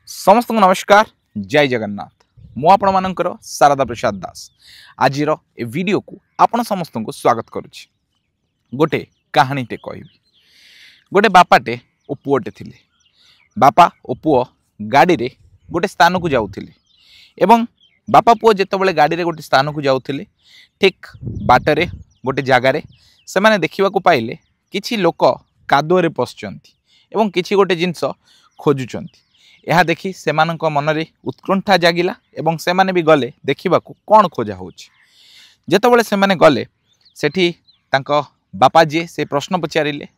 समस्त को नमस्कार जय जगन्नाथ मु आपण मानकर शारदा प्रसाद दास आज ए वीडियो को आपण समस्त को स्वागत करुच्ची। गोटे कहानीटे कहि गोटे बापाटे ओ पुओटे थिले। बापा ओ पुओ गाड़ी रे गोटे स्थान को जाउथिले एवं बापा पुओ जेतेबेले गाड़ी रे गोटे स्थान को जाउथिले ठीक बाटरे गोटे जगार से माने देखिबा को पाइले किछि लोक कादुअरे पसचंती एवं किछि गोटे जिंस खोजुचंती। यह देखि सेमानक मनरे उत्कंठा जागिला एवं सेमाने भी गले देखिबा को कोन खोजा होछि। जेतेबेले सेमाने गले सेठी तांको बापा जे से प्रश्न पचारिले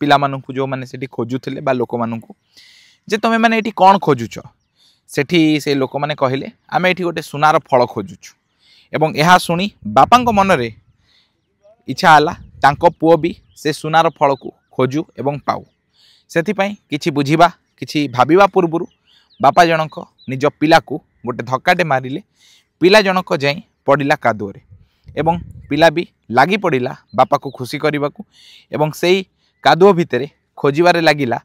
पिला मानकु जो माने सेठी खोजुथिले बा लोक मानकु जे तमे माने एठी कोन खोजुछ। सेठी से लोक माने कहिले आमे एठी गोटे सुनार फल खोजुछु एवं यह सुनी बापांको मनरे इच्छा आला तांको पुओ भी से सुनार फल को खोजु एवं पाऊ। सेथि पई किछि बुझिबा किछि भाबिबा पूर्व बापा जनक निज पिला को गोटे धक्काटे मारिले। पिला जनक जाई पड़िला कादुअरे एवं पिला भी लगी पड़िला बापा को खुशी करने को एवं सेई कादुअ भितरे खोजिबारे लागिला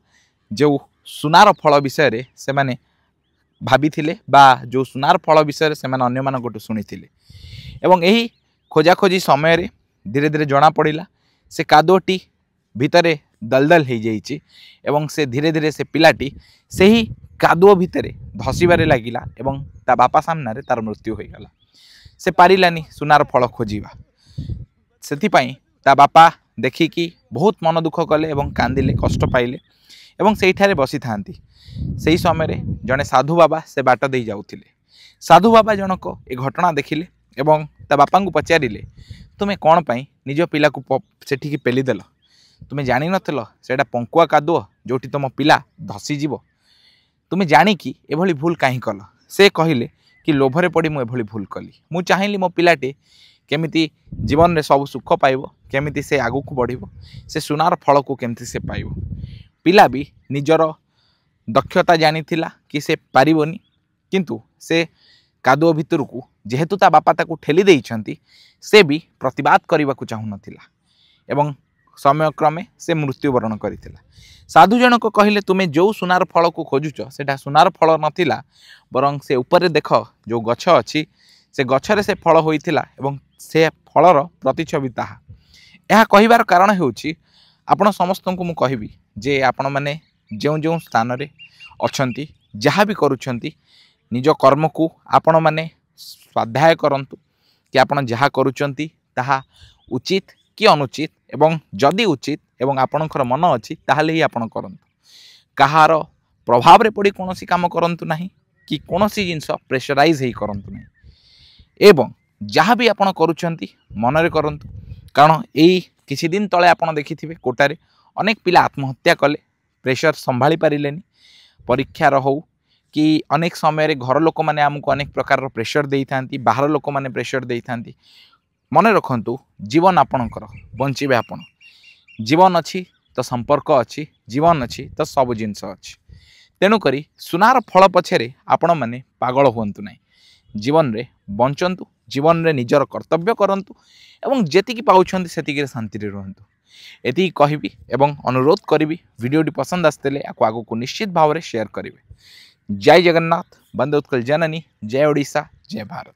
जो सुनार फल विषय से माने भाबिथिले बा जो सुनार फल विषय से माने अन्य मानकटु सुनिथिले एवं एही खोजाखोजी समय रे धीरे धीरे जना पड़िला से कादुअटी भितरे दलदल हो जाइए एवं से धीरे धीरे से पिलाटी से ही कादुअ भितरे धसीबारे लागिला एवं ता बापा सामने तार मृत्यु हो गला। से पारिलानी सुनार फल खोजिबा सेथिपाई ता बापा देखिकी बहुत मन दुख कले एवं कांदिले कष्ट पाइले एवं सेठारे बसी थांती। सेही समय रे जने साधु बाबा से बाट दे जाउथिले। साधु बाबा जनक ए घटना देखिले एवं ता बापा को पचारिले तुमे कोन पई निज पिला को सेठी पेली देल। तुम्हें जानी नथिल सेटा पंकुआ कादुअ जोटी तुम पिला धसी जीव। तुम्हें जानिकी एभली भूल कहीं कल। से कहिले कि लोभरे पड़ी मु एभली भूल कली। मु चाहिली मो पिलाटे केमिति जीवन रे सब सुख पाइबो केमिति से आगु को बढ़िबो से सुनार फल को केमिति से पाइबो। पिला भी निजर दक्षता जानी थिला कि से पारिबोनी किंतु से कादुअ भितर को जेहेतु ता बापा ताकू ठेली देइछंती से भी प्रतिवाद करबा को चाहू नथिला एवं समय क्रमे से मृत्युवरण करथिला। साधु जनक कहिले तुमे जो सुनार फल को खोजुच सेटा सुनार फल नथिला बरं से ऊपर देख जो गछ अछि से गछरे से फल होइथिला एवं से फलर प्रतिछवि ताहा। यह कहिबार कारण हेउछि आपण समस्त को मु कहिबी जे आपण माने जो जो स्थान रे अछंती जहाँ भी करूछंती निज कर्म को आपण माने स्वाध्याय करंतु कि आपण जहाँ करूछंती ताहा उचित कि अनुचित एवं जदि उचित एवं आपणकर मन अच्छी ताहले ही आपण करंतु। कहार प्रभाव रे पड़ी कोनोसी काम करंतु नाही कि कोनोसी जिंस प्रेशराइज हेई करंतु नाही एवं जहाँ भी आपण करूछंती मन रे करंतु। कारण एई किछि दिन तळे आपण देखिथिबे कोटारे अनेक पिला आत्महत्या कले प्रेशर संभाली पारिलेनी परीक्षार हो कि अनेक समय रे घर लोक माने हमको अनेक प्रकार प्रेशर देई थांती बाहर लोक माने प्रेशर देई थांती। मन रखंतु जीवन आपणकर बंचिबे आपण जीवन अच्छी तो संपर्क अच्छी जीवन अच्छी तो सब जिनस अच्छी तेणुक सुनार फल पछरे आपण माने पागल हुंतु नहीं। जीवन रे बंचंतु जीवन रे निजर कर्तव्य करंतु एवं जेतिकी पाउछंती सेतिकी शांति रे रहंतु। एति कहिबी एवं अनुरोध करिबी वीडियोटी पसंद आस्तेले आको आगो को निश्चित भाव रे शेयर करिवे। जय जगन्नाथ, वंदे उत्कल जननी, जय ओडिशा, जय भारत।